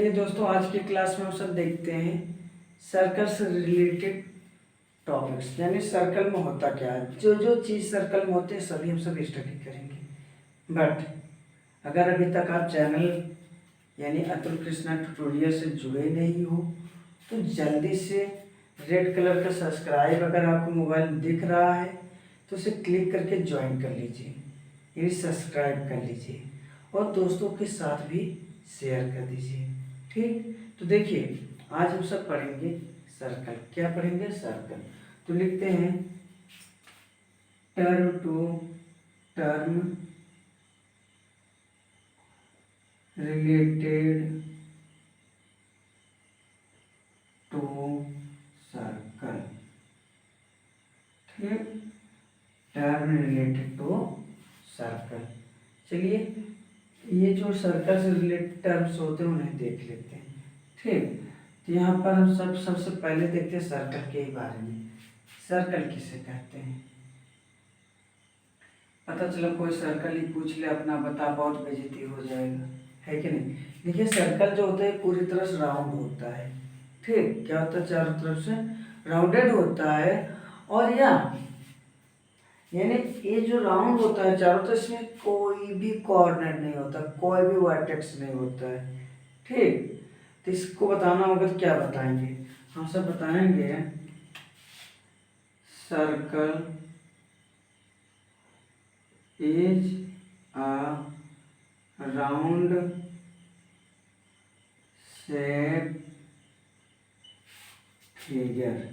ये दोस्तों आज की क्लास में हम सब देखते हैं सर्कल से रिलेटेड टॉपिक्स, यानी सर्कल में होता क्या है। जो जो चीज़ सर्कल में होते हैं सभी हम सब स्टडी करेंगे। बट अगर अभी तक आप चैनल यानी अतुल कृष्णा ट्यूटोरियल से जुड़े नहीं हो तो जल्दी से रेड कलर का सब्सक्राइब अगर आपको मोबाइल में दिख रहा है तो उसे क्लिक करके ज्वाइन कर लीजिए, यानी सब्सक्राइब कर लीजिए और दोस्तों के साथ भी शेयर कर दीजिए। ठीक, तो देखिए आज हम सब पढ़ेंगे सर्कल। क्या पढ़ेंगे? सर्कल। तो लिखते हैं term to term related to circle. ठीक, टर्म रिलेटेड टू सर्कल। चलिए ये जो सर्कल से रिलेटेड टर्म्स होते हैं उन्हें देख लेते हैं। ठीक, तो यहाँ पर हम सबसे पहले देखते हैं सर्कल के ही बारे में। सर्कल किसे कहते हैं? पता चला कोई सर्कल ही पूछ ले अपना बता, बहुत बेइज्जती हो जाएगा, है कि नहीं। देखिए सर्कल जो होता है पूरी तरह से राउंड होता है। ठीक, क्या होता है? चारों तरफ से राउंडेड होता है और यानी ये जो राउंड होता है चारों तरफ, इसमें कोई भी कॉर्नर नहीं होता, कोई भी वर्टेक्स नहीं होता है। ठीक, तो इसको बताना होगा तो क्या बताएंगे? हम सब बताएंगे circle is a round shape figure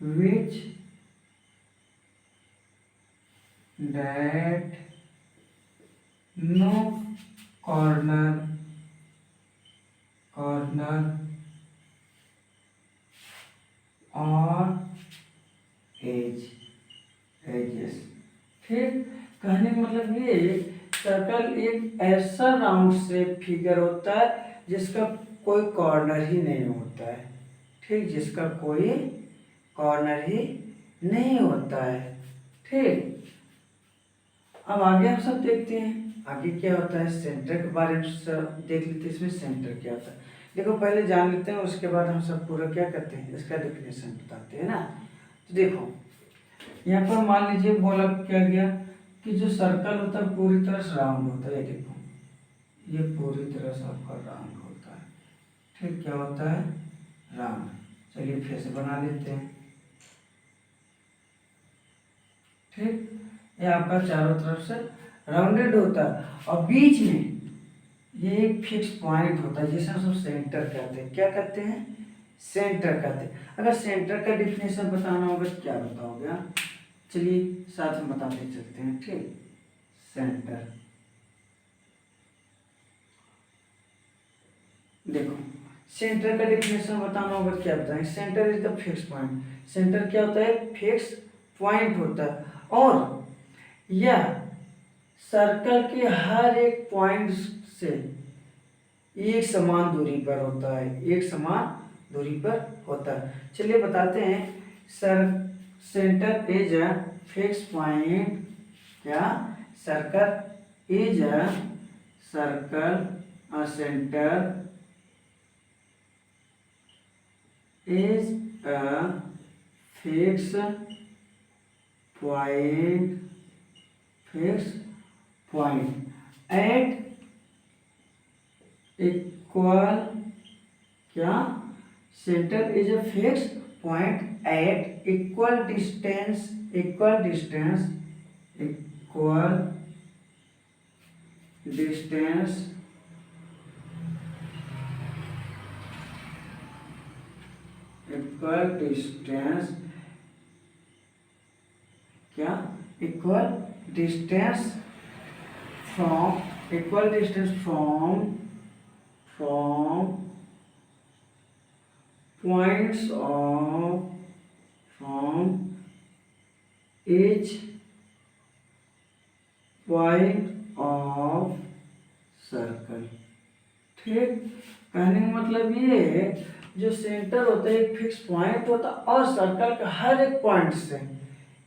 which that no corner or edges। ठीक, कहने का मतलब ये सर्कल एक ऐसा राउंड शेप फिगर होता है जिसका कोई कॉर्नर ही नहीं होता है। ठीक, जिसका कोई कॉर्नर ही नहीं होता है। ठीक, अब आगे हम सब देखते हैं आगे क्या होता है। सेंटर के बारे में सब देख लेते हैं। इसमें सेंटर क्या होता है देखो, पहले जान लेते हैं, उसके बाद हम सब पूरा क्या करते हैं इसका डेफिनेशन बताते हैं ना। तो देखो यहाँ पर मान लीजिए बोला क्या गया कि जो सर्कल होता है पूरी तरह से राउंड होता है। देखो ये पूरी तरह से आपका राउंड होता है। ठीक, क्या होता है? राउंड। चलिए फिर से बना लेते हैं। ठीक, ये आपका चारों तरफ से राउंडेड होता है और बीच में ये एक फिक्स पॉइंट होता है जिसे हम सेंटर कहते हैं। क्या कहते हैं? सेंटर कहते हैं। अगर सेंटर का डिफिनेशन बताना होगा तो क्या बताओगे आप? चलिए साथ में बताते चलते हैं। ठीक, सेंटर देखो, सेंटर का डिफिनेशन बताना होगा क्या बताएंगे? Centre is the fix point. Centre क्या होता है? फिक्स पॉइंट होता है और यह सर्कल के हर एक पॉइंट से एक समान दूरी पर होता है। एक समान दूरी पर होता है। चलिए बताते हैं। Sir centre is a fix point. क्या? Circle is a centre is a fixed point at equal क्या? Center is a fixed point at equal distance क्या? equal distance from points of from each point of circle. ठीक, कहने का मतलब ये है जो सेंटर होता है एक फिक्स पॉइंट होता है और सर्कल का हर एक पॉइंट से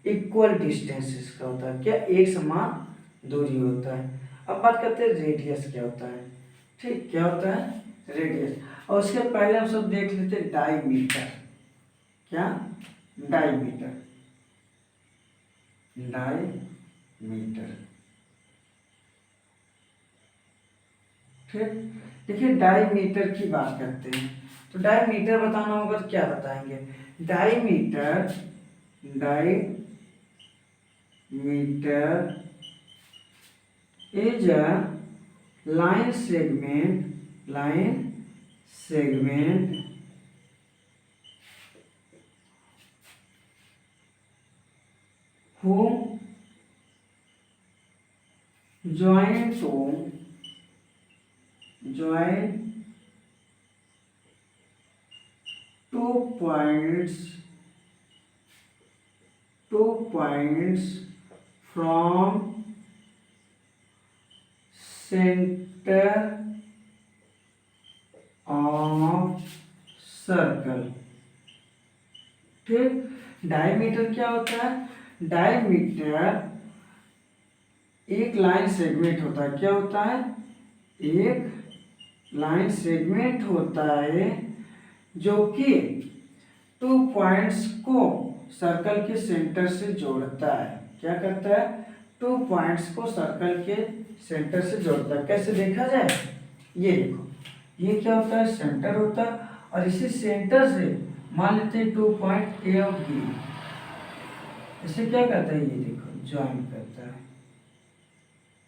इक्वल डिस्टेंस इसका होता है। क्या? एक समान दूरी होता है। अब बात करते हैं रेडियस क्या होता है। ठीक, क्या होता है रेडियस। और उसके पहले हम सब देख लेते हैं डायमीटर। क्या, डायमीटर, डायमीटर। ठीक, देखिए डायमीटर की बात करते हैं तो डायमीटर बताना होगा तो क्या बताएंगे। Diameter, diameter is a line segment who join two points from center of circle। ठीक, डायमीटर क्या होता है। डायमीटर एक लाइन सेगमेंट होता है। क्या होता है, एक लाइन सेगमेंट होता है जो कि 2 पॉइंट्स को सर्कल के सेंटर से जोड़ता है। क्या करता है, 2 पॉइंट्स को सर्कल के सेंटर से जोड़ता है। कैसे देखा जाए, ये देखो, ये क्या होता है, सेंटर होता है और इसी सेंटर से मान लेते हैं 2 पॉइंट ए और बी, इसे क्या करता है, ये देखो ज्वाइन करता है।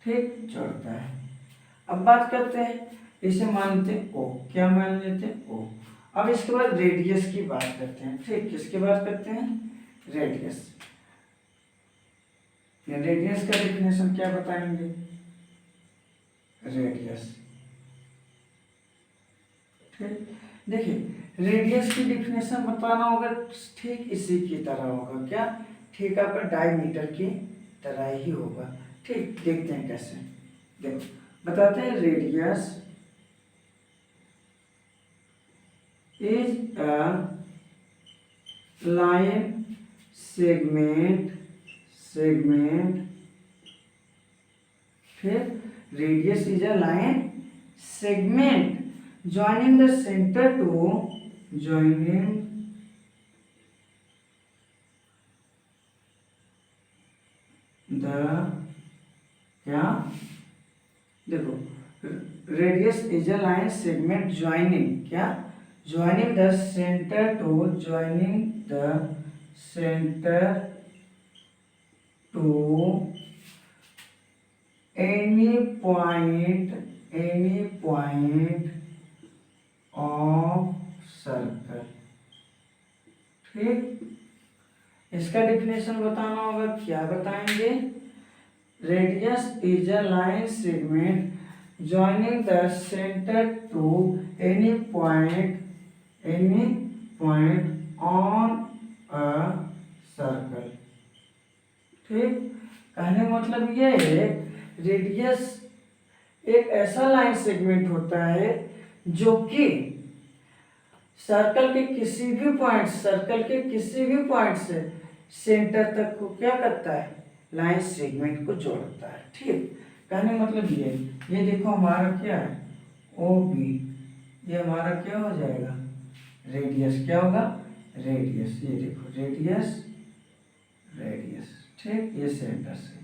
ठीक, जोड़ता है। अब बात करते हैं, इसे मान लेते हैं ओ। क्या मान लेते हैं, ओ। अब इसके बाद रेडियस की बात करते हैं। ठीक, किसकी बात करते हैं, रेडियस। रेडियस का डेफिनेशन क्या बताएंगे, रेडियस। ठीक, देखिए रेडियस की डेफिनेशन बताना होगा ठीक इसी की तरह होगा। क्या, ठीक आपका डायमीटर की तरह ही होगा। ठीक, देखते हैं कैसे। देखो बताते हैं, radius is a line segment फिर radius is a line segment joining the center to क्या, देखो radius is a line segment joining, क्या, joining the center to any point of circle। ठीक, इसका डेफिनेशन बताना होगा। क्या बताएंगे, radius is a line segment joining the center to any point on a circle। ठीक, कहने मतलब ये है, रेडियस एक ऐसा लाइन सेगमेंट होता है जो कि सर्कल के किसी भी पॉइंट से सेंटर तक को क्या करता है, लाइन सेगमेंट को जोड़ता है। ठीक, कहने मतलब ये देखो हमारा क्या है, ओ बी, ये हमारा क्या हो जाएगा, रेडियस। क्या होगा, रेडियस। ये देखो रेडियस। ठीक, ये सेंटर से।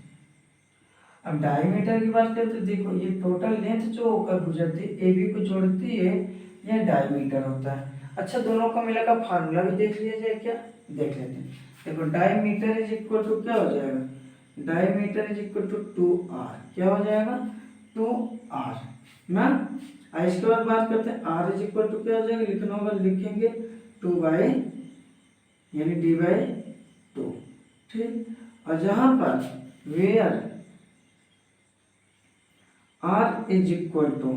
अब डायमीटर की बात करते हैं, देखो ये टोटल लेंथ जो होकर गुजरती है ए बी को जोड़ती है, यह डायमीटर होता है। अच्छा, दोनों का मिलाकर फार्मूला भी देख लिया जाए। क्या, देख लेते हैं। देखो डायमीटर इज इक्वल टू क्या हो जाएगा, diameter is equal to 2r। क्या हो जाएगा, 2r ना। इसके बाद बात करते हैं, r इज इक्वल टू क्या हो जाएगा, लिखना होगा, लिखेंगे 2 बाई यानी d बाई 2। ठीक, और जहां पर where r is equal to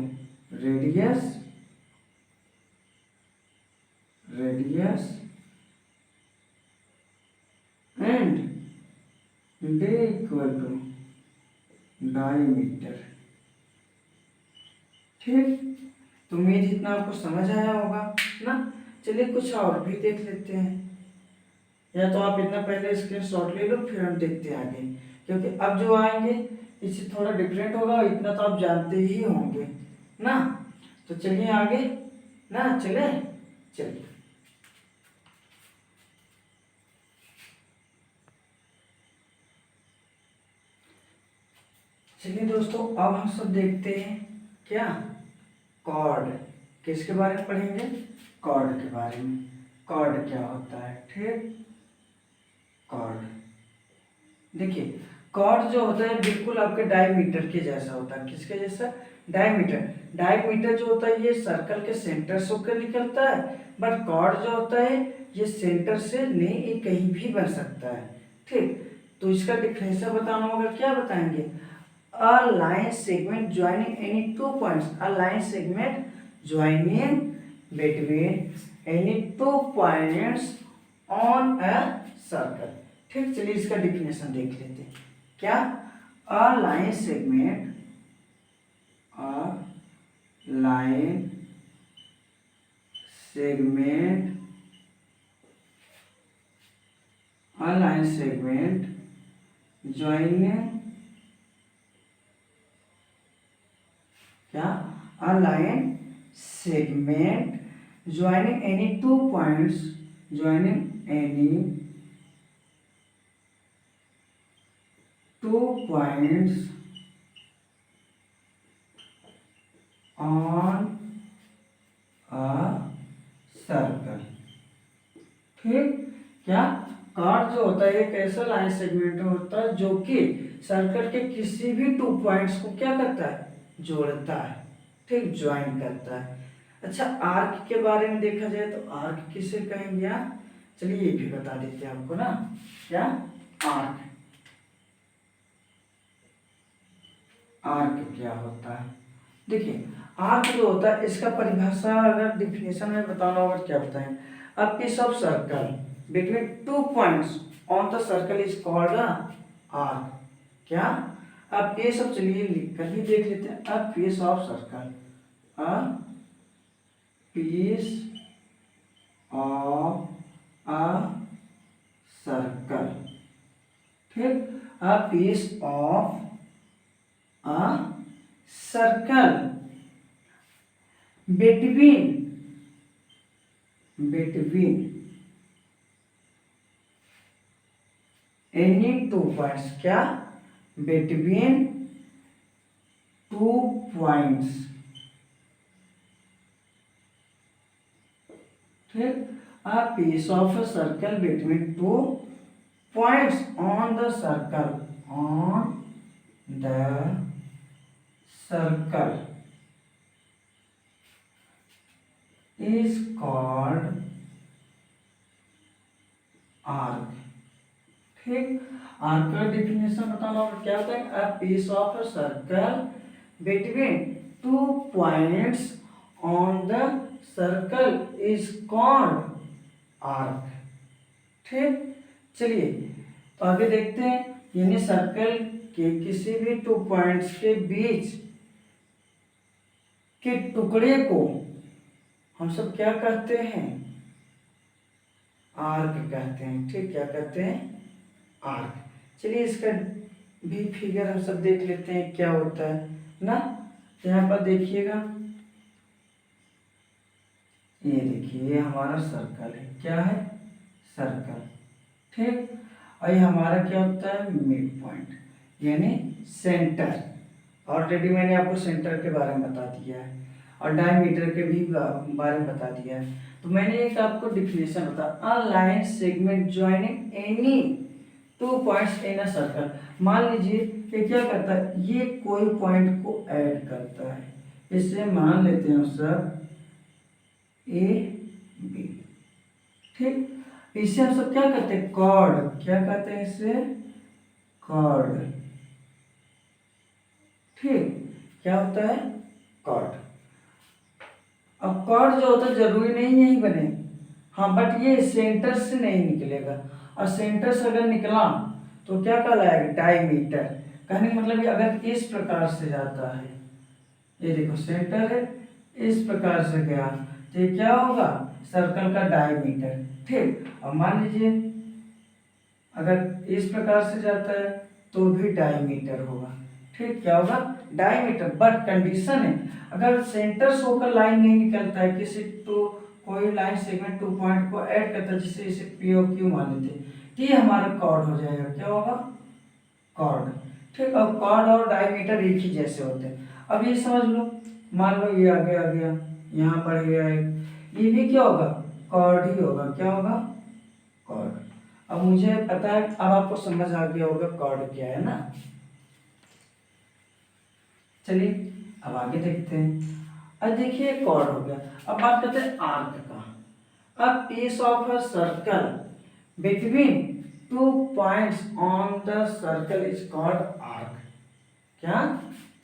radius and d equal to diameter. ठीक, तो उम्मीद इतना आपको समझ आया होगा ना। चलिए कुछ और भी देख लेते हैं, या तो आप इतना पहले स्क्रीनशॉट ले लो, फिर हम देखते हैं आगे, क्योंकि अब जो आएंगे इससे थोड़ा डिफरेंट होगा, इतना तो आप जानते ही होंगे ना। तो चलिए आगे ना, चले चलिए। चलिए दोस्तों, अब हम सब देखते हैं क्या, कॉर्ड। किसके बारे में पढ़ेंगे? कॉर्ड के बारे में। कॉर्ड क्या होता है? ठीक, कॉर्ड देखिए, कॉर्ड जो होता है बिल्कुल आपके डायमीटर के जैसा होता है। किसके जैसा? डायमीटर। डायमीटर जो होता है ये सर्कल के सेंटर से होकर निकलता है, बट कॉर्ड जो होता है ये सेंटर से नहीं, ये कहीं भी बन सकता है। ठीक, तो इसका डिफरेंशियल बताना होगा। क्या बताएंगे? A line segment joining any 2 points. A line segment joining between any 2 points on a circle. ठीक, चलिए इसका डिफिनेशन देख लेते हैं। क्या? A line segment, a line segment, a line segment joining क्या? A line segment joining any 2 points, joining any 2 points on a circle. ठीक, क्या? कॉर्ड जो होता है एक ऐसा लाइन सेगमेंट होता है जो कि सर्कल के किसी भी 2 पॉइंट्स को क्या करता है? जोड़ता है। ठीक, ज्वाइन करता है। अच्छा, आर्क के बारे में देखा जाए तो आर्क किसे कहेंगे आप? चलिए ये भी बता देते हैं आपको ना। क्या? आर्क। आर्क क्या होता है? देखिए, आर्क जो होता है इसका परिभाषा अगर डिफिनेशन में बताना होगा क्या बताएं? A piece of circle between 2 points on the circle is called arc. क्या? अब ये सब चलिए लिख कर भी देख लेते हैं। A piece of circle, a piece of a circle. ठीक, a piece of a circle between any 2 points। क्या? between 2 points। ठीक, a piece of a circle between 2 points on the circle, on the circle is called arc। ठीक, arc का definition बताना होगा। क्या होता है? A piece of a circle between 2 points on the circle is called arc. ठीक, चलिए तो आगे देखते हैं। यानी सर्कल के किसी भी 2 पॉइंट्स के बीच के टुकड़े को हम सब क्या कहते हैं? आर्क कहते हैं। ठीक, क्या कहते हैं? आर्क। चलिए इसका भी फिगर हम सब देख लेते हैं क्या होता है ना। यहाँ पर देखिएगा, ये देखिए ये हमारा सर्कल है। क्या है? सर्कल। ठीक, और ये हमारा क्या होता है? मिड पॉइंट, यानी सेंटर। ऑलरेडी मैंने आपको सेंटर के बारे में बता दिया है और डायमीटर के भी बारे में बता दिया है। तो मैंने एक आपको डिफिनेशन बता, a line segment joining any 2 points in a circle. मान लीजिए ये क्या करता है? ये कोई पॉइंट को ऐड करता है। इसे मान लेते हैं सर ए बी। ठीक, इसे हम सब क्या कहते हैं? कॉर्ड। क्या कहते हैं इसे? कॉर्ड। ठीक, क्या होता है? कॉर्ड। अब कॉर्ड जो होता है जरूरी नहीं यही बने, हाँ, बट ये सेंटर से नहीं निकलेगा। और सेंटर से अगर निकला तो क्या कहलाएगा? डायमीटर। कहने का मतलब ये अगर इस प्रकार से जाता है, ये देखो सेंटर है, इस प्रकार से गया तो ये क्या होगा? सर्कल का डायमीटर। ठीक, अब मान लीजिए अगर इस प्रकार से जाता है तो भी डायमीटर होगा। ठीक, क्या होगा डायमीटर। बट कंडीशन है, अगर सेंटर से होकर लाइन नहीं निकलता है, किसी टू कोई लाइन सेगमेंट 2 पॉइंट को ऐड करता है, जिससे इसे पी ओ क्यू मान लेते हैं, तो ये हमारा कॉर्ड हो जाएगा। क्या होगा कॉर्ड। ठीक, अब कॉर्ड और डायमीटर एक ही जैसे होते हैं। अब ये समझ लो, मान लो ये आगे आ गया, यहाँ पड़ गया एक, ये भी क्या होगा कॉर्ड ही होगा। क्या होगा कॉर्ड। अब मुझे पता है, अब आपको समझ आ गया होगा कॉर्ड क्या है ना। चलिए अब आगे देखते हैं। अब देखिए कॉर्ड हो गया। अब बात करते हैं आर्क का। अब piece of a circle between 2 points on the circle is called arc. क्या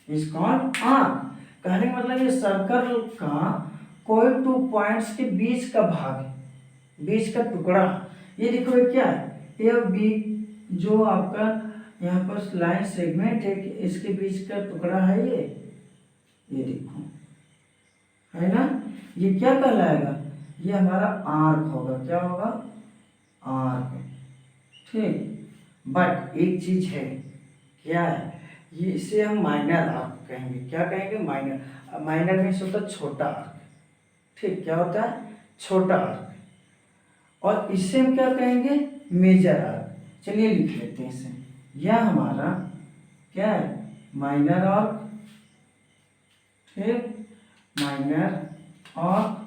इज कॉल्ड आर्क। कहने का मतलब ये सर्कल का कोई 2 पॉइंट्स के बीच का भाग, बीच का टुकड़ा। ये देखो ये क्या है, ये बी जो आपका यहाँ पर लाइन सेगमेंट है, इसके बीच का टुकड़ा है ये देखो, है ना। ये क्या कहलाएगा, ये हमारा आर्क होगा। क्या होगा आर्क। ठीक, बट एक चीज है, क्या है ये, इसे हम माइनर आर्क कहेंगे। क्या कहेंगे माइनर। माइनर मीन्स होता है छोटा आर्क। ठीक, क्या होता है छोटा आर्क। और इसे हम क्या कहेंगे मेजर आर्क। चलिए लिख लेते हैं इसे, यह हमारा क्या है माइनर आर्क। ठीक, माइनर आर्क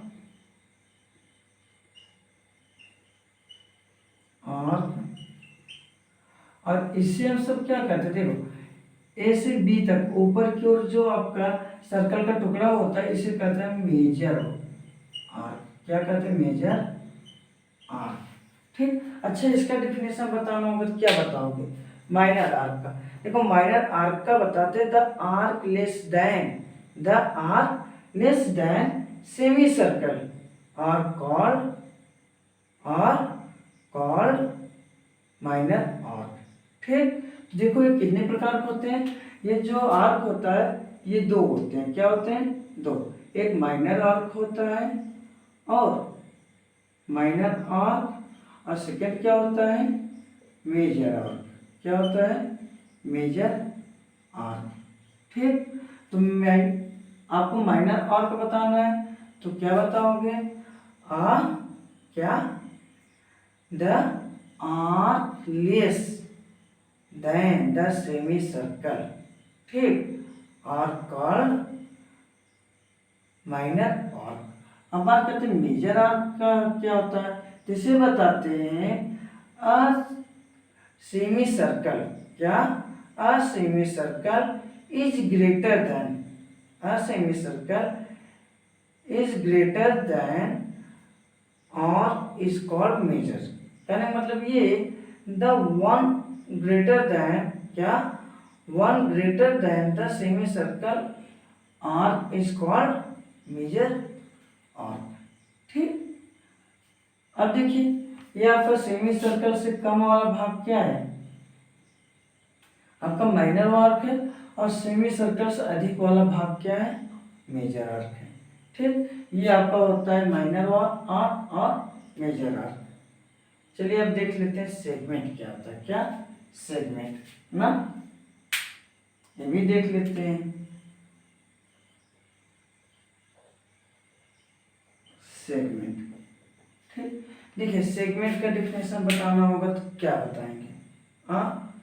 और इससे हम सब क्या करते हैं, देखो ए से बी तक ऊपर की ओर जो आपका सर्कल का टुकड़ा होता है, इसे कहते हैं मेजर आर्क। क्या कहते हैं मेजर आर्क। ठीक, अच्छा इसका डिफिनेशन बताना होगा तो क्या बताओगे माइनर आर्क का। देखो माइनर आर्क का बताते हैं, the arc less than semi circle are called minor arc. ठीक, देखो ये कितने प्रकार के होते हैं। ये जो आर्क होता है ये दो होते हैं। क्या होते हैं दो, एक माइनर आर्क होता है और माइनर आर्क, और सेकंड क्या होता है मेजर आर्क। क्या होता है मेजर आर्क। ठीक, तो मैं आपको माइनर आर्क बताना है तो क्या बताओगे आ क्या the arc less then the semi circle. ठीक, आर कॉल्ड माइनर आर्क। अब बात करते हैं मेजर आर्क का क्या होता है, तो इसे बताते हैं अ सेमी सर्कल। क्या a semi circle is greater than, a semi circle is greater than और इज कॉल्ड मेजर। कहने का मतलब ये द वन ग्रेटर देन, क्या one greater than the semi circle arc is called major arc. ठीक, अब देखिए ये आपका सेमी सर्कल से कम वाला भाग क्या है, आपका माइनर आर्क है, और सेमी सर्कल से अधिक वाला भाग क्या है मेजर आर्क है। ठीक, ये आपका होता है माइनर आर्क और मेजर आर्क। चलिए अब देख लेते हैं सेगमेंट क्या होता है। क्या सेगमेंट ना, ये भी देख लेते हैं सेगमेंट। ठीक, देखिए सेगमेंट का डिफिनेशन बताना होगा तो क्या बताएंगे हाँ,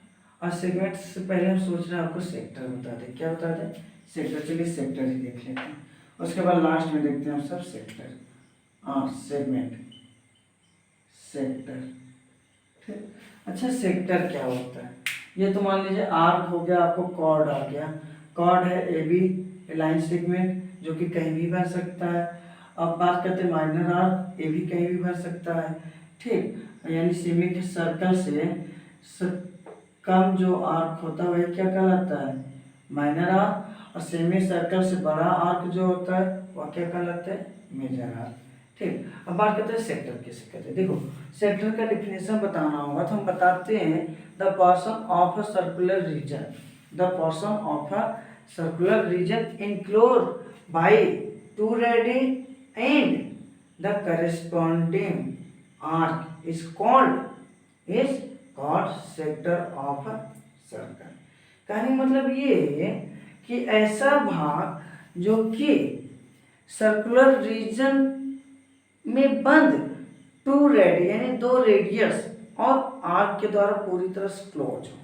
और सेगमेंट से पहले हम सोच रहे हैं आपको सेक्टर बता दें। क्या बता दें सेक्टर। चलिए सेक्टर ही देख लेते हैं, उसके बाद लास्ट में देखते हैं हम सब सेक्टर। हाँ सेगमेंट सेक्टर। ठीक, अच्छा सेक्टर क्या होता है, ये तो मान लीजिए आर्क हो गया, आपको कॉर्ड आ गया। कॉर्ड है ए बी लाइन सेगमेंट जो कि कहीं भी बन सकता है। अब बात करते हैं माइनर आर्क, ए भी कहीं भी बन सकता है। ठीक, यानी सेमी के सर्कल से कम जो आर्क होता है वह क्या कहलाता है माइनर आर्क, और सेमी सर्कल से बड़ा आर्क जो होता है वह क्या कहलाता है मेजर आर्क। ठीक, अब बात करते हैं सेक्टर किसे कहते हैं। देखो सेक्टर का डिफिनेशन बताना होगा तो हम बताते हैं the portion of a circular region, the portion of a circular region enclosed by two radii and the corresponding arc is called sector of a circle। कहने का मतलब ये है कि ऐसा भाग जो कि सर्कुलर रीजन में बंद टू रेडियस यानी 2 रेडियस और आर्क के द्वारा पूरी तरह से क्लोज हो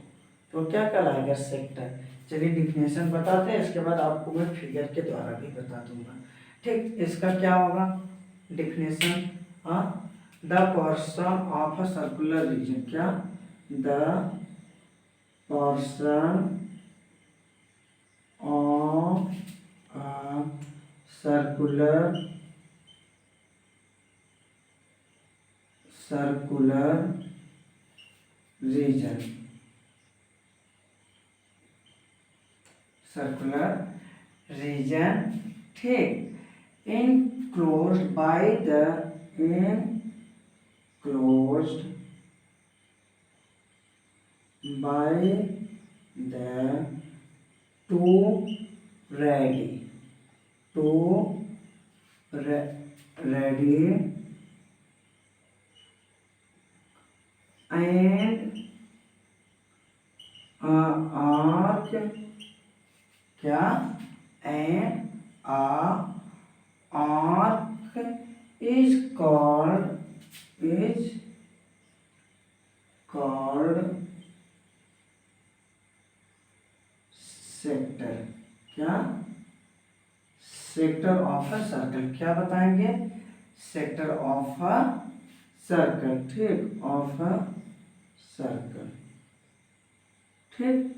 तो क्या कहलाएगा? सेक्टर। चलिए डिफिनेशन बताते हैं, इसके बाद आपको मैं फिगर के द्वारा भी बता दूंगा। ठीक, इसका क्या होगा definition? The portion of a circular region. क्या? The portion of a circular region ठीक, enclosed by the two ready and arc. क्या? and arc is called sector. क्या? Sector of a circle. क्या बताएंगे? Sector of a circle. ठीक, of a circle. ठीक,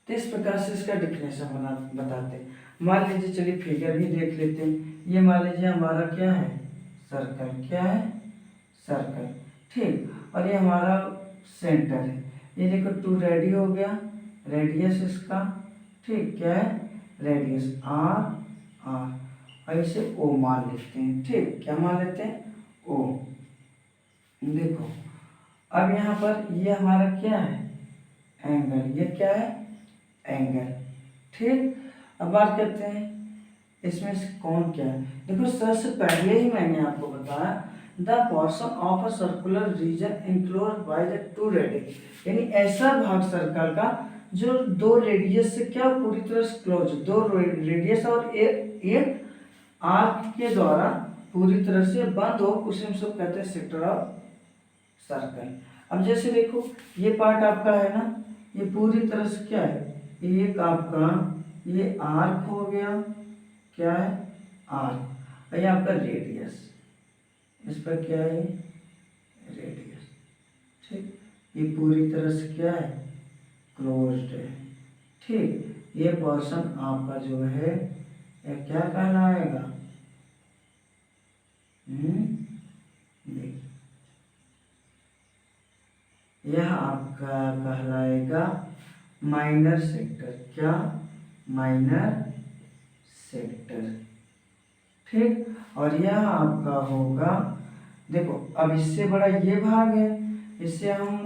तो इस प्रकार से इसका डिफिनेशन बताते हैं। मान लीजिए, चलिए फिगर भी देख लेते हैं। ये मान लीजिए हमारा क्या है? सर्कल। क्या है? सर्कल। ठीक, और ये हमारा सेंटर है। ये देखो 2 रेडी हो गया, रेडियस इसका। ठीक, क्या है? रेडियस आर और इसे ओ मान लेते हैं। ठीक, क्या मान लेते हैं? ओ। देखो अब यहाँ पर ये हमारा क्या है? एंगल। ये क्या है? एंगल। ठीक, अब बात करते हैं इसमें से कौन क्या है। देखो सबसे पहले ही मैंने आपको बताया the portion of a circular reason enclosed by the 2 radius, यानी ऐसा भाग सर्कल का जो 2 रेडियस से क्या पूरी तरह से क्लोज, 2 रेडियस और एक आर्क के द्वारा पूरी तरह से बंद हो, उसे हम सब कहते हैं सेक्टर ऑफ सर्कल। अब जैसे देखो ये पार्ट आपका है ना, ये पूरी तरह से क्या है? एक आपका ये आर्क हो गया। क्या है? आर्क। ये आपका रेडियस, इस पर क्या है? रेडियस। ठीक, ये पूरी तरह से क्या है? क्लोज्ड है। ठीक, ये पोर्शन आपका जो है ये क्या कहलाएगा? यह आपका कहलाएगा माइनर सेक्टर। क्या? Minor sector. ठीक, और यह आपका होगा, देखो अब इससे बड़ा ये भाग है, इससे हम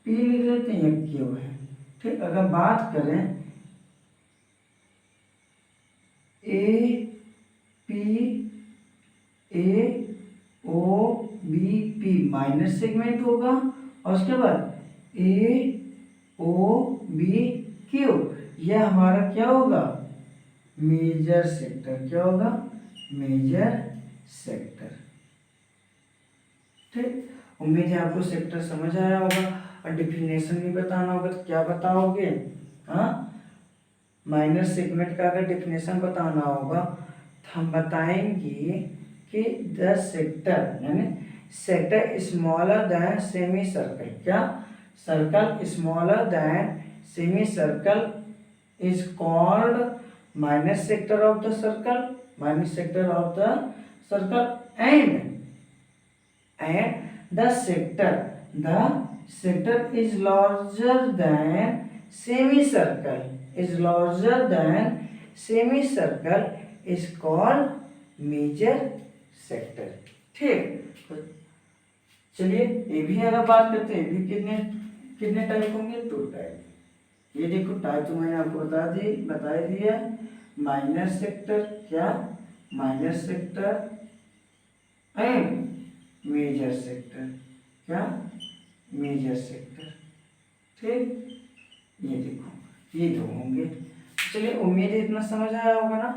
पी लिख लेते हैं, क्यू है। ठीक, अगर बात करें A P A O B P minus segment होगा, और उसके बाद ए ओ बी क्यू, यह हमारा क्या होगा? Major sector. क्या होगा? Major sector. ठीक, उम्मीद है आपको सेक्टर समझ आया होगा। और डिफिनेशन भी बताना होगा तो क्या बताओगे? हाँ, माइनर सेगमेंट का अगर डिफिनेशन बताना होगा तो हम बताएंगे कि द सेक्टर यानी sector smaller than semi circle. क्या? Circle smaller than semi circle is called minor sector of the circle, minor sector of the circle, and the sector is larger than semicircle, is larger than semicircle is called major sector। ठीक, चलिए ये भी अगर बात करते हैं, भी कितने कितने टाइप होंगे? 2 टाइप। ये देखो टाइप तो मैंने आपको बता दिया। Minor sector. क्या? Minor sector and major sector. क्या? Major sector. ठीक, ये देखो ये दो होंगे। चलिए उम्मीद है इतना समझ आया होगा ना।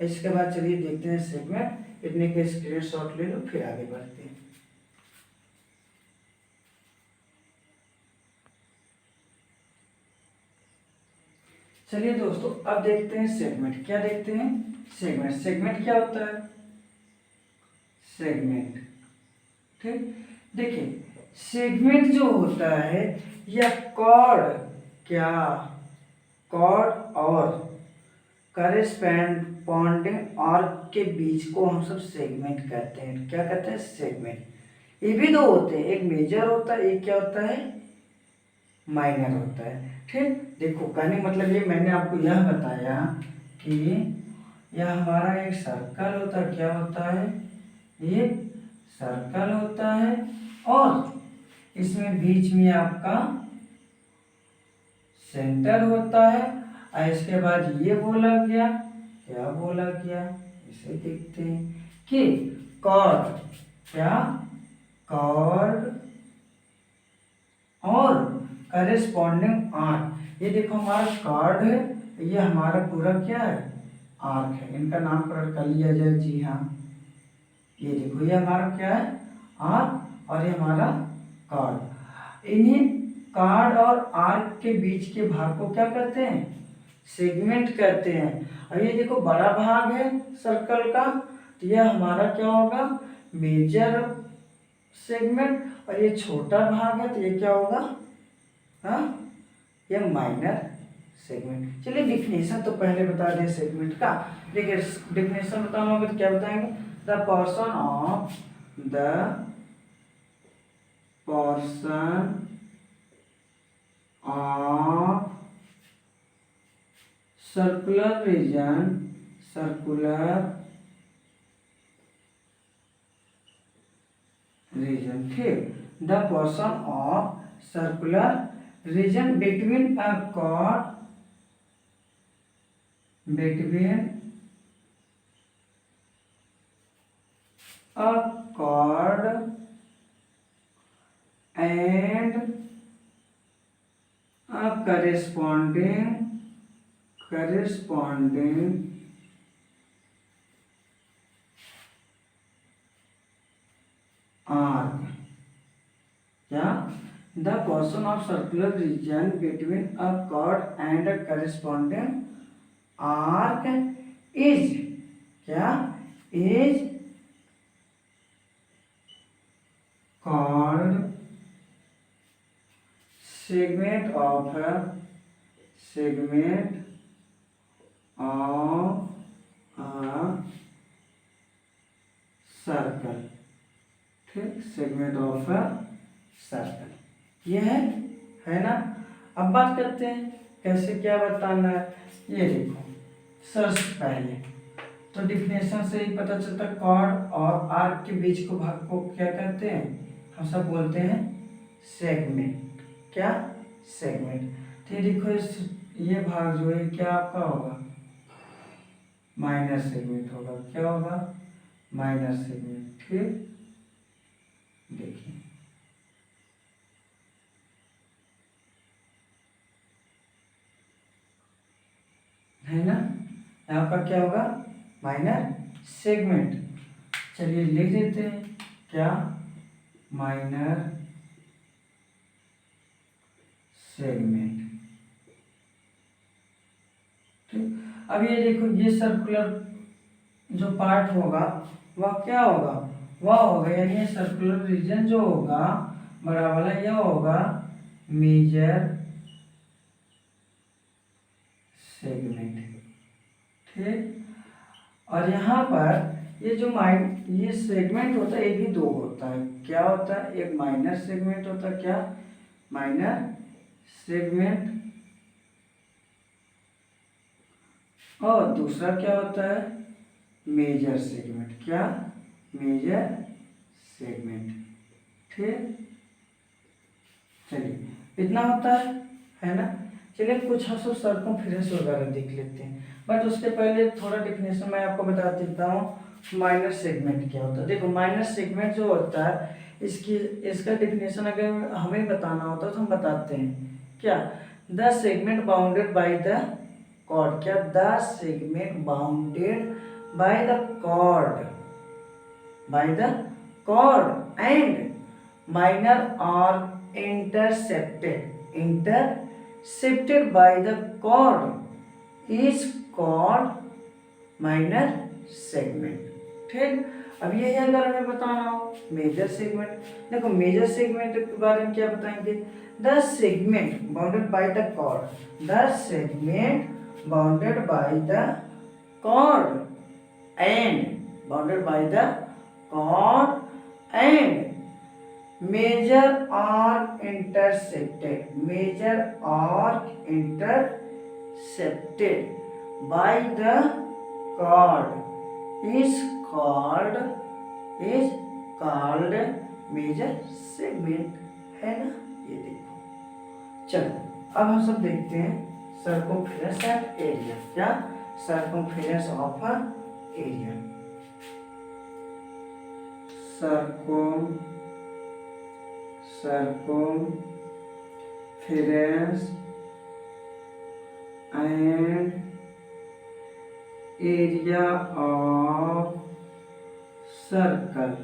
इसके बाद चलिए देखते हैं सेगमेंट। इतने के स्क्रीनशॉट ले लो फिर आगे बढ़ते हैं। चलिए दोस्तों अब देखते हैं सेगमेंट। क्या देखते हैं? सेगमेंट। सेगमेंट क्या होता है? सेगमेंट, ठीक। देखिए सेगमेंट जो होता है या कॉर्ड, क्या कॉर्ड और करेस्पॉन्डिंग आर्क के बीच को हम सब सेगमेंट कहते हैं। क्या कहते हैं? सेगमेंट। ये भी दो होते हैं, एक मेजर होता है, एक क्या होता है? माइनर होता है, ठीक। देखो कहने मतलब ये मैंने आपको यह बताया कि यह हमारा एक सर्कल होता है। क्या होता है? एक सर्कल होता है और इसमें बीच में आपका सेंटर होता है। और इसके बाद ये बोला गया, क्या बोला गया? इसे देखते हैं कि कॉर्ड, क्या कॉर्ड और करेस्पॉन्डिंग आर्क। ये देखो हमारा कॉर्ड है, ये हमारा पूरा क्या है? आर्क है। इनका नामकरण कर लिया जाए। जी हाँ, ये देखो ये हमारा क्या है? आर्क और ये हमारा कॉर्ड। इन्हीं कॉर्ड और आर्क के बीच के भाग को क्या कहते हैं? सेगमेंट कहते हैं। और ये देखो बड़ा भाग है सर्कल का, तो यह हमारा क्या होगा? Major segment. और ये छोटा भाग है तो ये क्या होगा? हाँ, ये माइनर सेगमेंट। चलिए डिफिनेशन तो पहले बता दें सेगमेंट का। देखिए डिफिनेशन बताना होगा तो क्या बताएंगे? The portion of circular region, ठीक। The portion of circular region between a chord, and a corresponding arc, क्या? The portion of circular region between a chord and a corresponding arc is, क्या? is called segment of a circle, ठीक। Segment of a circle ये है ना। अब बात करते हैं कैसे क्या बताना है। ये देखो सबसे पहले तो डिफिनेशन से ही पता चलता है कॉर्ड और आर्क के बीच को भाग को क्या कहते हैं? हम सब बोलते हैं सेगमेंट। क्या? सेगमेंट। तो ये देखो ये भाग जो है क्या आपका होगा? माइनर सेगमेंट होगा। क्या होगा? माइनर सेगमेंट, ठीक। देखिए है ना, यहाँ पर क्या होगा? Minor segment. चलिए लिख देते हैं क्या? माइनर सेगमेंट, ठीक। अब ये देखो ये सर्कुलर जो पार्ट होगा वह क्या होगा? वह होगा यानी ये सर्कुलर रीजन जो होगा बड़ा वाला यह होगा मेजर सेगमेंट, ठीक। और यहाँ पर ये जो ये सेगमेंट होता है ये भी दो होता है। क्या होता है? एक माइनर सेगमेंट होता है। क्या? Minor segment. और दूसरा क्या होता है? Major segment. क्या? मेजर सेगमेंट, ठीक। चलिए इतना होता है ना। चलिए कुछ हम सब सर्कमफ्रेंस वगैरह देख लेते हैं, बट उसके पहले थोड़ा डिफिनेशन मैं आपको बता देता हूँ। माइनर सेगमेंट क्या होता है? देखो माइनर सेगमेंट जो होता है इसका डिफिनेशन अगर हमें बताना होता है तो हम बताते हैं। क्या? The segment bounded by the chord, क्या the segment bounded by the chord, by the chord and minor arc intercepted by the chord is called minor segment. ठीक, अब ये अगर हमें बताना हो मेजर सेगमेंट, देखो मेजर सेगमेंट के बारे में क्या बताएंगे, the segment bounded by the chord, the segment bounded by the chord and bounded by the chord and major arc intersected, major arc intersected by the chord is called major segment, है ना। ये देखो, चलो अब हम सब देखते हैं सर्कमफेरेंस ऑफ एरिया, क्या circumference of area, circumference and area of circle।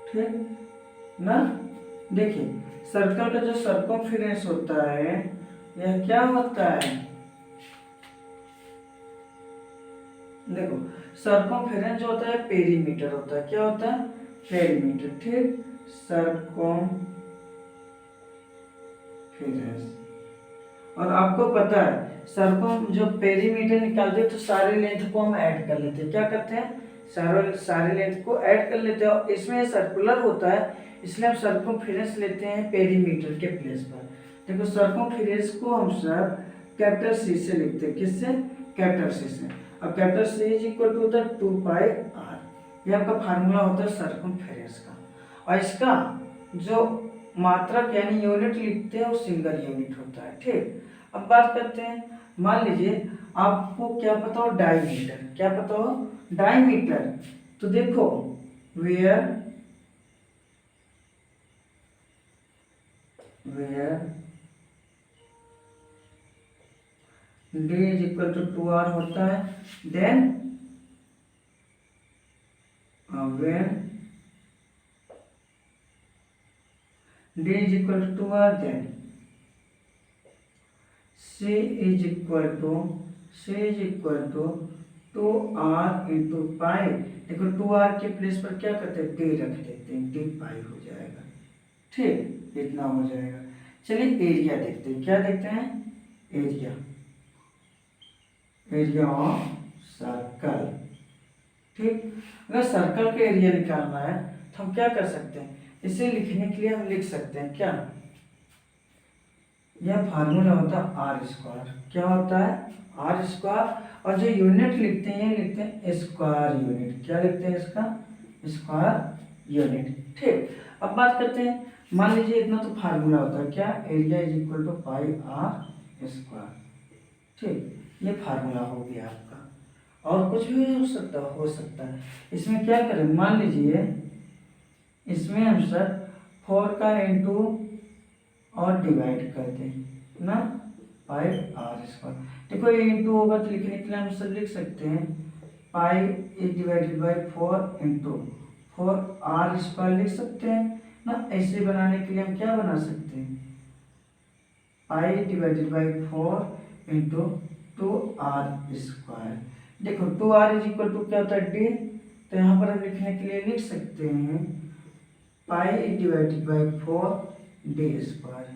ठीक ना, देखिए सर्कल का जो सर्कमफेरेंस होता है यह क्या होता है, देखो सर्कमफेरेंस जो होता है पेरीमीटर होता है, क्या होता है पेरीमीटर। ठीक, सर्कमफेरेंस, और आपको पता है सर्कम जो पेरीमीटर निकालते हैं तो सारे लेंथ को हम ऐड कर लेते हैं, क्या करते हैं सारे लेंथ को ऐड कर लेते हैं, और इसमें सर्कुलर होता है इसलिए हम सर्कमफेरेंस लेते हैं पेरीमीटर के प्लेस पर। देखो सर्कमफेरेंस को हम सब कैपिटल सी से लिखते हैं, किससे कैपिटल सी से। अब capital C is equal to होता है 2 पाई आर, ये आपका फार्मूला होता है सर्कमफेरेंस का, और इसका जो मात्रक यानी यूनिट लिखते हैं वो सिंगल यूनिट होता है। ठीक, अब बात करते हैं, मान लीजिए आपको क्या पता हो डायमीटर, क्या पता हो डायमीटर, तो देखो where d is equal to 2r होता है, then when d is equal to 2r, then c is equal to 2r into पाई। देखो 2r के प्लेस पर क्या करते हैं d रख देते हैं, d पाई हो जाएगा। ठीक, इतना हो जाएगा। चलिए एरिया देखते हैं, क्या देखते हैं एरिया ऑफ सर्कल। ठीक, अगर सर्कल का एरिया निकालना है तो हम क्या कर सकते हैं, इसे लिखने के लिए हम लिख सकते हैं क्या, यह फार्मूला होता है आर स्क्वायर, क्या होता है आर स्क्वायर, और जो यूनिट लिखते हैं ये लिखते हैं स्क्वायर यूनिट, क्या लिखते हैं इसका स्क्वायर यूनिट। ठीक, अब बात करते हैं, मान लीजिए इतना तो फार्मूला होता है क्या, area is equal to pi are square. ठीक, ये फार्मूला हो गया आपका, और कुछ भी हो सकता है। इसमें क्या करें, मान लीजिए इसमें हम सर 4 का इंटू और डिवाइड कर दें ना पाई आर स्क्वायर। देखो ये इंटू होगा तो लिखने के लिए हम सब लिख सकते हैं pi is divided by 4 into 4 r square लिख सकते हैं ना। ऐसे बनाने के लिए हम क्या बना सकते हैं, pi divided by 4 into 2r square. देखो 2r इज इक्वल टू क्या होता है d, तो यहाँ पर हम लिखने के लिए लिख सकते हैं pi divided by 4 d square.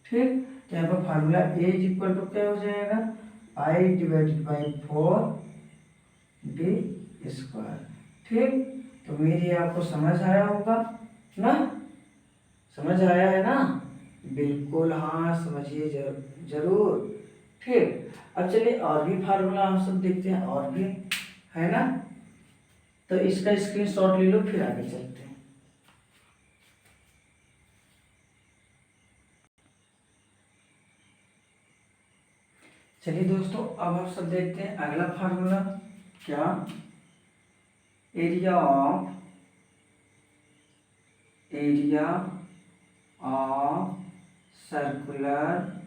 ठीक, तो यहाँ पर formula a is equal to क्या हो जाएगा, pi divided by 4 d square. ठीक, तो मेरी आपको समझ आया होगा ना, समझ आया है ना, बिल्कुल हाँ समझिए जरूर। ठीक, अब चलिए और भी फार्मूला हम सब देखते हैं, और भी है ना, तो इसका स्क्रीनशॉट ले लो फिर आगे चलते हैं। चलिए दोस्तों अब हम सब देखते हैं अगला फार्मूला, क्या एरिया ऑफ सर्कुलर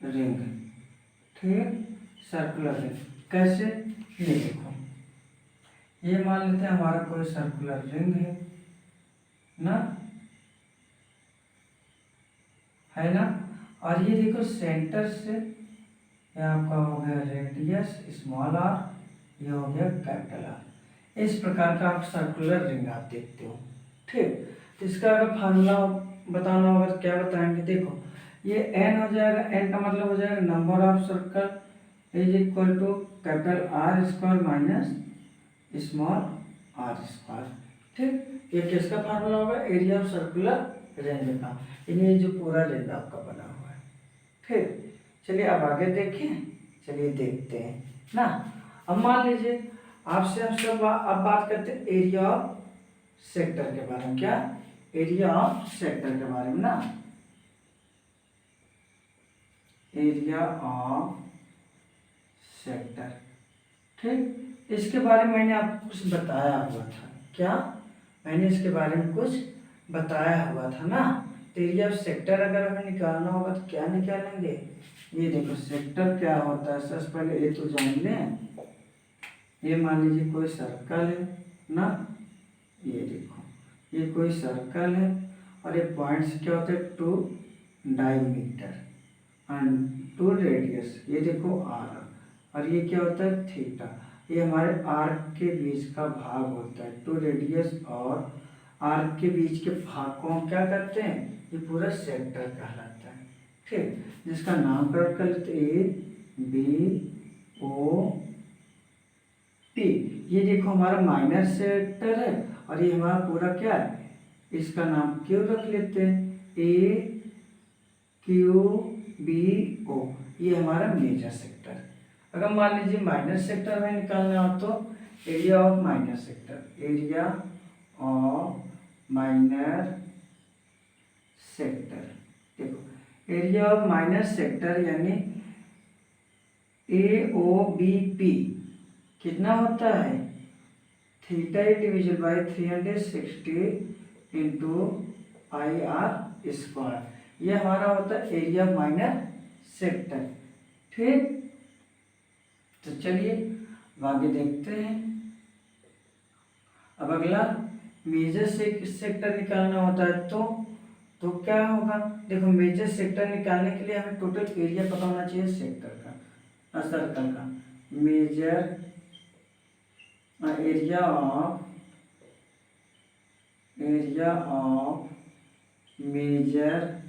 रिंग, ठीक, सर्कुलर रिंग। कैसे, ये देखो, ये मान लेते हैं हमारा कोई सर्कुलर रिंग है ना, और ये देखो सेंटर से ये आपका हो गया रेडियस स्मॉल आर, ये हो गया कैपिटल आर। इस प्रकार का आप सर्कुलर रिंग आप देखते हो, ठीक। तो इसका अगर फार्मूला बताना होगा तो क्या बताएंगे, देखो ये n हो जाएगा, n का मतलब हो जाएगा number of circle is equal to capital R square minus small r square, ठीक। ये किसका फार्मूला होगा, एरिया ऑफ सर्कुलर रेंज का, यानी जो पूरा रेंज आपका बना हुआ है, ठीक। चलिए अब आगे देखें, चलिए देखते हैं ना। अब मान लीजिए आपसे हम सब अब बात करते हैं एरिया ऑफ सेक्टर के बारे में, क्या, एरिया ऑफ सेक्टर के बारे में ना, एरिया ऑफ सेक्टर, ठीक। इसके बारे में मैंने आपको कुछ बताया हुआ था, क्या, मैंने इसके बारे में कुछ बताया हुआ था ना। तो एरिया ऑफ सेक्टर अगर हमें निकालना होगा तो क्या निकालेंगे, ये देखो सेक्टर क्या होता है, सबसे पहले ये तो जान लें। ये मान लीजिए कोई सर्कल है ना, ये देखो ये कोई सर्कल है और ये पॉइंट्स क्या होते हैं, 2 डायमीटर एंड 2 रेडियस, ये देखो आर, और ये क्या होता है थीटा, ये हमारे आर्क के बीच का भाग होता है। 2 रेडियस और आर्क के बीच के भाग को क्या करते हैं, ये पूरा सेक्टर कहलाता है, ठीक। जिसका नामकरण कर लेते ए बी ओ पी। ये देखो हमारा माइनर सेक्टर है और ये हमारा पूरा क्या है, इसका नाम क्यू रख लेते हैं, ए क्यू बी ओ, ये हमारा मेजर सेक्टर। अगर मान लीजिए माइनर सेक्टर में निकालना हो तो area of minor sector, area of minor sector, देखो एरिया ऑफ माइनर सेक्टर यानी ए ओ बी पी कितना होता है, theta division by 360 into pi are square, ये हमारा होता है एरिया ऑफ माइनर सेक्टर, ठीक। तो चलिए आगे देखते हैं। अब अगला मेजर सेक्टर निकालना होता है तो क्या होगा, देखो मेजर सेक्टर निकालने के लिए हमें टोटल एरिया पता होना चाहिए सेक्टर का, सर्कल का, major area of major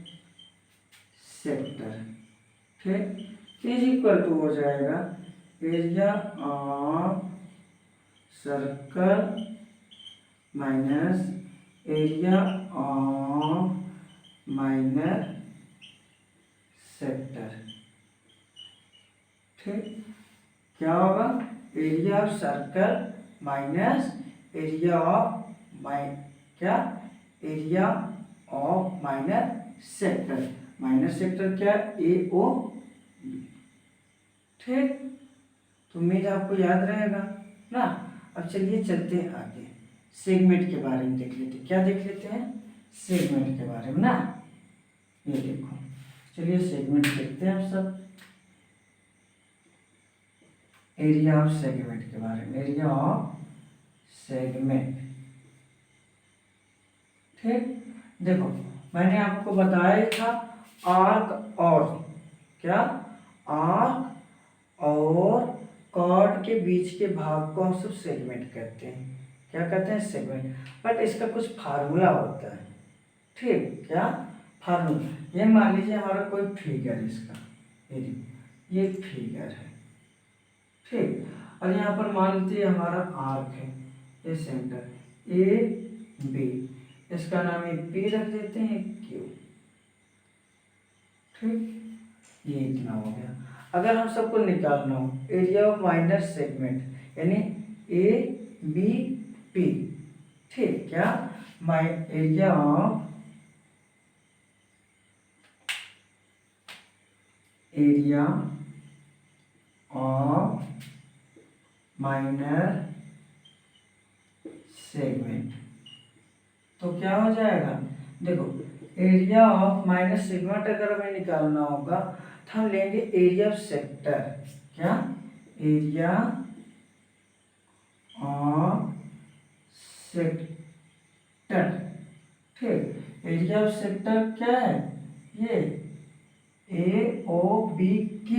sector, ठीक, इज इक्वल टू हो जाएगा area of circle minus area of minor sector, ठीक। क्या होगा, area of circle minus area of क्या, area of minor sector, minor sector क्या, ए ओ बी, ठीक। तो उम्मीद आपको याद रहेगा ना। अब चलिए चलते हैं आगे, सेगमेंट के बारे में देख लेते हैं, क्या देख लेते हैं, सेगमेंट के बारे में ना। ये देखो चलिए सेगमेंट देखते हैं हम सब, एरिया ऑफ सेगमेंट के बारे में, एरिया ऑफ सेगमेंट, ठीक। देखो मैंने आपको बताया था आर्क और क्या, आर्क और कॉर्ड के बीच के भाग को हम सब सेगमेंट कहते हैं, क्या कहते हैं, सेगमेंट। बट इसका कुछ फार्मूला होता है, ठीक, क्या फार्मूला, ये मान लीजिए हमारा कोई फिगर है इसका, ये फिगर है, ठीक। और यहाँ पर मान लीजिए हमारा आर्क है, ये सेंटर ए बी, इसका नाम ये पी रख देते हैं, क्यू, ठीक। ये इतना हो गया। अगर हम सबको निकालना हो एरिया ऑफ माइनर सेगमेंट यानी ए बी पी, ठीक, क्या एरिया ऑफ माइनर सेगमेंट, तो क्या हो जाएगा, देखो एरिया ऑफ माइनर सेगमेंट अगर हमें निकालना होगा तो हम लेंगे एरिया ऑफ सेक्टर। क्या? Area of sector. ठीक, एरिया ऑफ सेक्टर क्या है? ये AOBQ।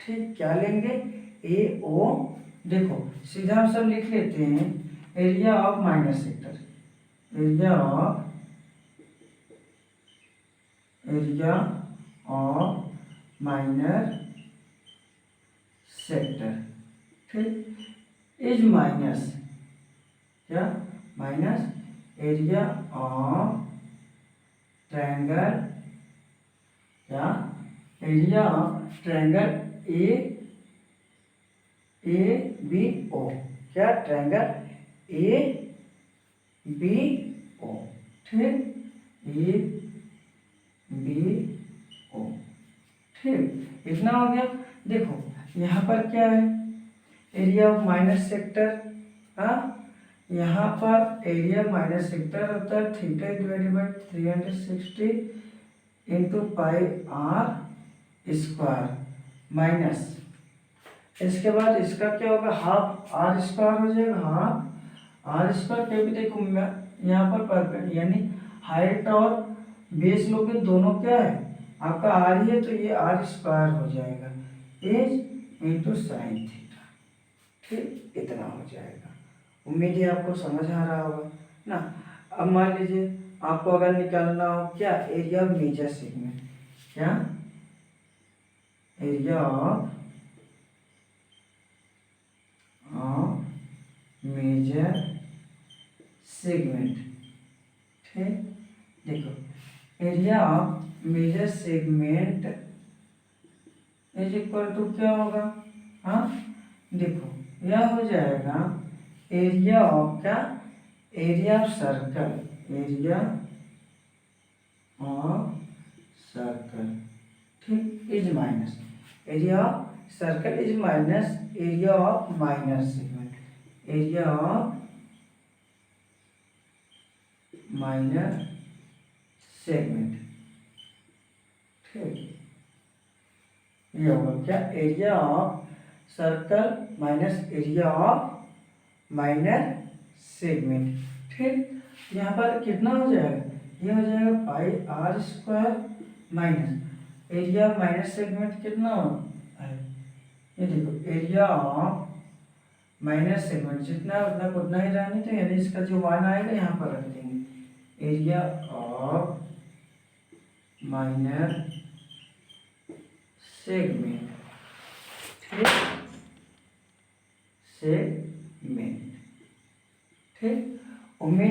ठीक, क्या लेंगे? AO। देखो सीधा हम सब लिख लेते हैं, area of minor sector, area of minor sector. ठीक, इज माइनस क्या? माइनस एरिया ऑफ ट्रायंगल, क्या? Area of triangle ABO। क्या? Triangle ABO। ठीक, ABO। ठीक, इतना हो गया। देखो यहाँ पर क्या है? Area of minor sector. हाँ, यहाँ पर एरिया माइनर सेक्टर होता है theta divided by 360 into pi are square minus, इसके बाद इसका क्या होगा? हाफ आर स्क्वायर हो जाएगा। हाफ आर स्क्वायर क्या भी देखो मैं यहाँ पर परपेंड यानी हाइट और बेस लोग दोनों क्या है? आपका आर ही है, तो ये आर स्क्वायर हो जाएगा एज इंटू साइन थीटा। ठीक, इतना हो जाएगा। उम्मीद है आपको समझ आ रहा होगा ना। अब मान लीजिए आपको अगर निकालना हो क्या? Area of major segment. क्या? Area of major segment. ठीक, देखो area of major segment is equal to क्या होगा? हाँ, देखो यह हो जाएगा एरिया ऑफ क्या? Area of circle, area of circle. ठीक, is minus area of circle is minus area of minor segment, area of minor segment. ठीक, ये होगा क्या? Area of circle minus area of minor segment. ठीक, यहाँ पर कितना हो जाएगा? ये हो जाएगा pi are square minus area of minor segment कितना है? ये देखो एरिया ऑफ माइनर सेगमेंट जितना उतना ही रहने, तो यानी इसका जो मान आएगा यहाँ पर रख देंगे, एरिया ऑफ माइनर सेगमेंट। ठीक, सेगमेंट। ठीक, उम्मीद